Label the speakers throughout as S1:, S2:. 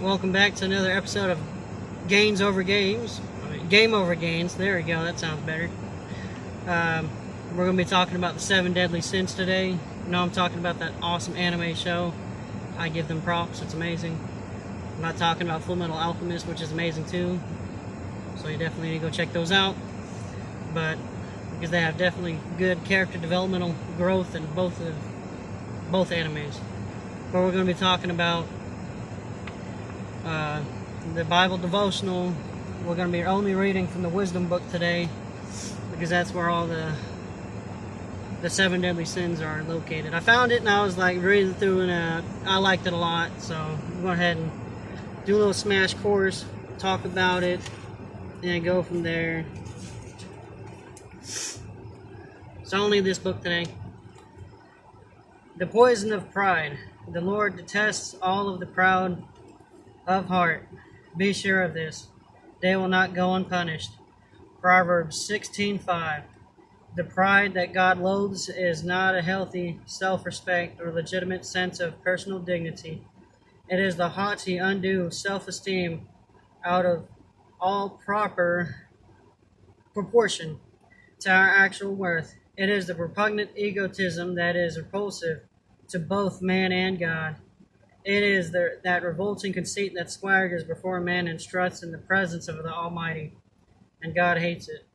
S1: welcome back to another episode of Gains Over Games. Game Over Gains. There we go. That sounds better. We're going to be talking about the 7 Deadly Sins today. You know, I'm talking about that awesome anime show. I give them props. It's amazing. I'm not talking about Full Metal Alchemist, which is amazing too. So you definitely need to go check those out. But because they have definitely good character developmental growth in both animes. But we're going to be talking about the Bible devotional. We're going to be only reading from the Wisdom book today, because that's where all the 7 Deadly Sins are located. I found it and I was like reading through, and I liked it a lot. So I'm going ahead and do a little smash course, talk about it, and go from there. So only this book today. The poison of pride. The Lord detests all of the proud of heart. Be sure of this. They will not go unpunished. Proverbs 16:5. The pride that God loathes is not a healthy self-respect or legitimate sense of personal dignity. It is the haughty, undue self-esteem out of all proper proportion to our actual worth. It is the repugnant egotism that is repulsive to both man and God. It is that revolting conceit that swaggers before man and struts in the presence of the Almighty, and God hates it.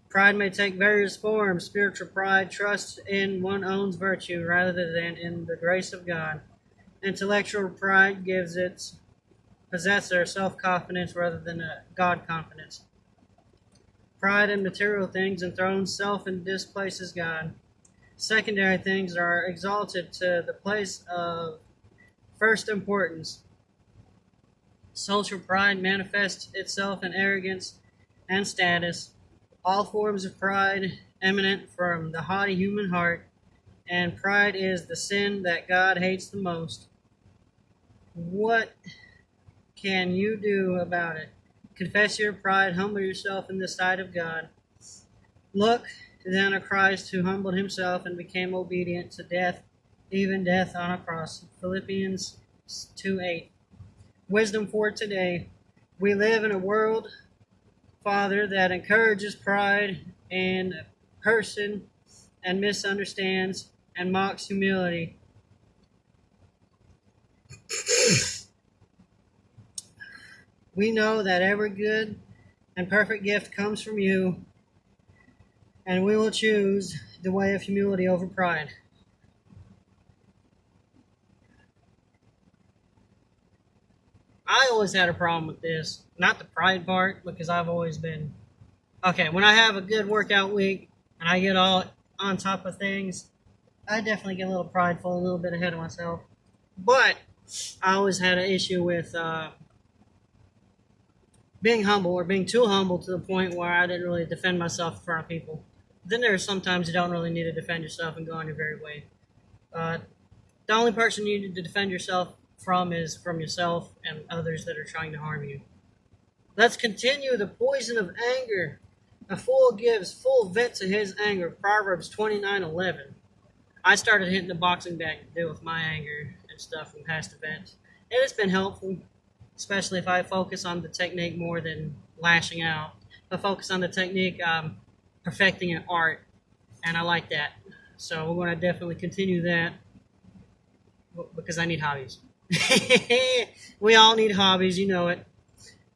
S1: Pride may take various forms. Spiritual pride trusts in one's own virtue rather than in the grace of God. Intellectual pride gives its possessor self-confidence rather than a God-confidence. Pride in material things enthrones self and displaces God. Secondary things are exalted to the place of first importance. Social pride manifests itself in arrogance and status. All forms of pride emanate from the haughty human heart, and pride is the sin that God hates the most. What can you do about it? Confess your pride, humble yourself in the sight of God. Look then at Christ, who humbled himself and became obedient to death, even death on a cross. Philippians 2:8. Wisdom for today. We live in a world, Father, that encourages pride in a person and misunderstands and mocks humility. We know that every good and perfect gift comes from you, and we will choose the way of humility over pride. I always had a problem with this. Not the pride part, because I've always been... Okay, when I have a good workout week and I get all on top of things, I definitely get a little prideful, a little bit ahead of myself. But I always had an issue with being humble, or being too humble to the point where I didn't really defend myself in front of people. Then there's sometimes you don't really need to defend yourself and go on your very way. The only person you need to defend yourself from is from yourself and others that are trying to harm you. Let's continue the poison of anger. A fool gives full vent to his anger. Proverbs 29:11. I started hitting the boxing bag to deal with my anger and stuff from past events. And it's been helpful, especially if I focus on the technique more than lashing out. If I focus on the technique, perfecting an art, and I like that. So we're going to definitely continue that, because I need hobbies. We all need hobbies, you know it.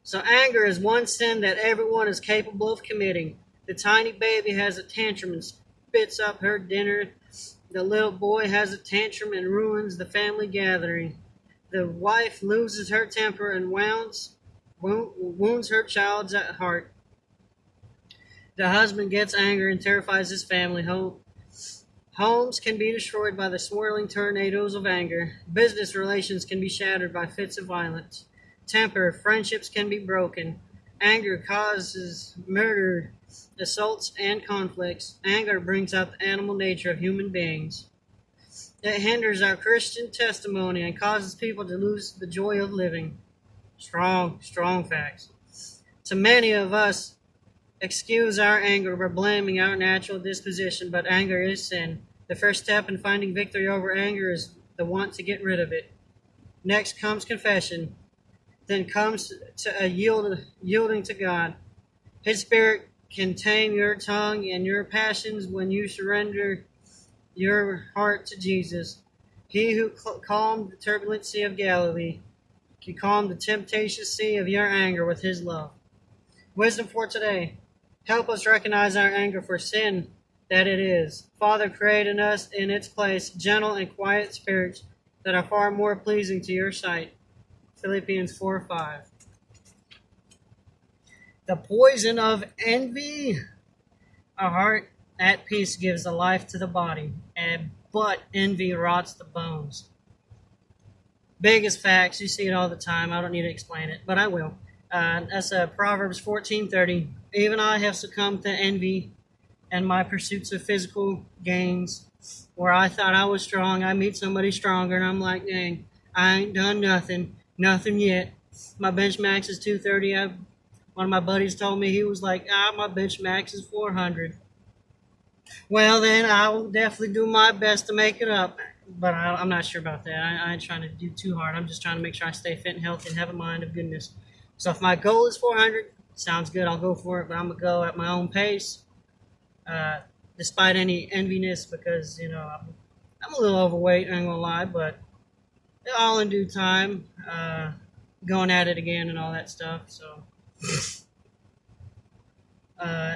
S1: So anger is one sin that everyone is capable of committing. The tiny baby has a tantrum and spits up her dinner. The little boy has a tantrum and ruins the family gathering. The wife loses her temper and wounds her child's heart. The husband gets angry and terrifies his family. Homes can be destroyed by the swirling tornadoes of anger. Business relations can be shattered by fits of violence. Temper, friendships can be broken. Anger causes murder, assaults, and conflicts. Anger brings out the animal nature of human beings. It hinders our Christian testimony and causes people to lose the joy of living. Strong facts. To many of us, excuse our anger by blaming our natural disposition, but anger is sin. The first step in finding victory over anger is the want to get rid of it. Next comes confession. then comes to a yielding to God. His Spirit can tame your tongue and your passions when you surrender your heart to Jesus. He who calmed the turbulent sea of Galilee can calm the temptations sea of your anger with his love. Wisdom for today. Help us recognize our anger for sin that it is. Father, create in us in its place gentle and quiet spirits that are far more pleasing to your sight. Philippians 4:5. The poison of envy. A heart at peace gives the life to the body, but envy rots the bones. Biggest facts, you see it all the time. I don't need to explain it, but I will. That's Proverbs 14:30. Even I have succumbed to envy and my pursuits of physical gains, where I thought I was strong. I meet somebody stronger, and I'm like, dang, I ain't done nothing yet. My bench max is 230. One of my buddies told me, he was like, my bench max is 400. Well, then I will definitely do my best to make it up. But I'm not sure about that. I ain't trying to do too hard. I'm just trying to make sure I stay fit and healthy and have a mind of goodness. So if my goal is 400, sounds good. I'll go for it. But I'm going to go at my own pace, despite any enviness, because, I'm a little overweight, I ain't going to lie. But all in due time, going at it again and all that stuff. So,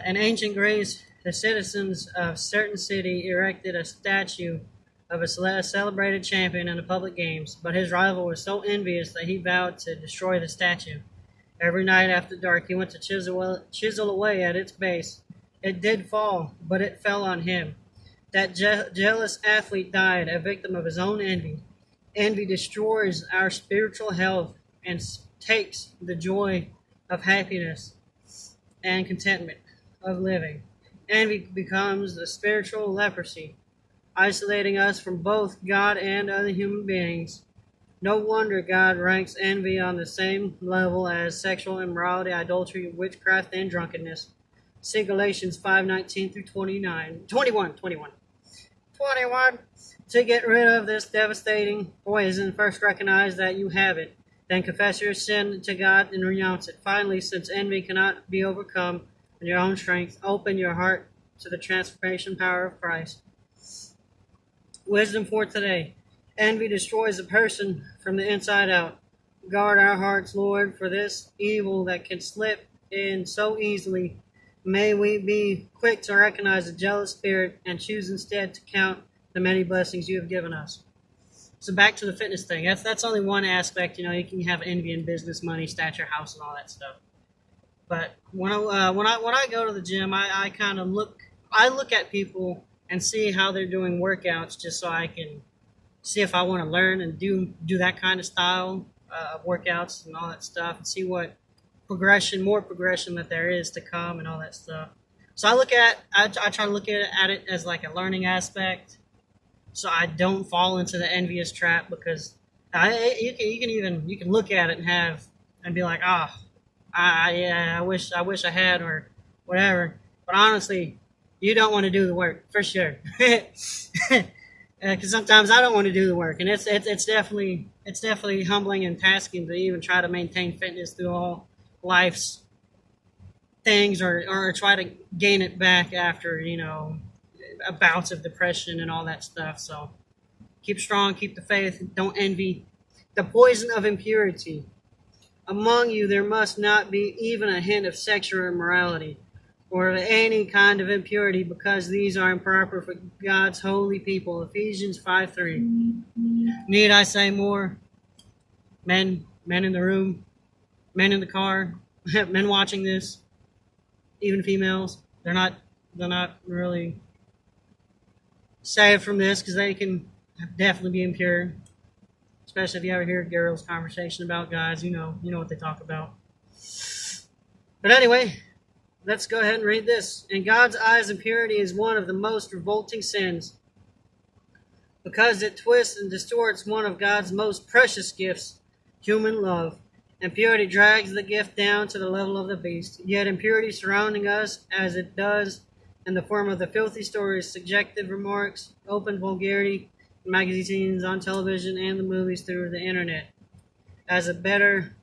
S1: in ancient Greece, the citizens of certain city erected a statue of a celebrated champion in the public games, but his rival was so envious that he vowed to destroy the statue. Every night after dark, he went to chisel away at its base. It did fall, but it fell on him. That jealous athlete died, a victim of his own envy. Envy destroys our spiritual health and takes the joy of happiness and contentment of living. Envy becomes the spiritual leprosy, isolating us from both God and other human beings. No wonder God ranks envy on the same level as sexual immorality, adultery, witchcraft, and drunkenness. See Galatians 5:19 through 21. To get rid of this devastating poison, first recognize that you have it. Then confess your sin to God and renounce it. Finally, since envy cannot be overcome in your own strength, open your heart to the transformation power of Christ. Wisdom for today. Envy destroys a person from the inside out. Guard our hearts, Lord, for this evil that can slip in so easily. May we be quick to recognize the jealous spirit and choose instead to count the many blessings you have given us. So back to the fitness thing. That's only one aspect. You can have envy in business, money, stature, house, and all that stuff. But when I go to the gym, I kind of look at people and see how they're doing workouts, just so I can see if I want to learn and do that kind of style of workouts and all that stuff, and see what more progression that there is to come and all that stuff. So I try to look at it as like a learning aspect, so I don't fall into the envious trap, because you can look at it and be like, I wish I had, or whatever. But honestly, you don't want to do the work for sure. Because sometimes I don't want to do the work, and it's definitely humbling and tasking to even try to maintain fitness through all life's things, or try to gain it back after bouts of depression and all that stuff. So keep strong, keep the faith, don't envy. The poison of impurity. Among you there must not be even a hint of sexual immorality or of any kind of impurity, because these are improper for God's holy people. Ephesians 5:3. Need I say more? Men in the room, men in the car, men watching this, even females, they're not really saved from this, because they can definitely be impure. Especially if you ever hear girls' conversation about guys, you know what they talk about. But anyway, let's go ahead and read this. In God's eyes, impurity is one of the most revolting sins, because it twists and distorts one of God's most precious gifts, human love. Impurity drags the gift down to the level of the beast. Yet impurity surrounding us, as it does in the form of the filthy stories, subjective remarks, open vulgarity, magazines, on television, and the movies through the internet, as a better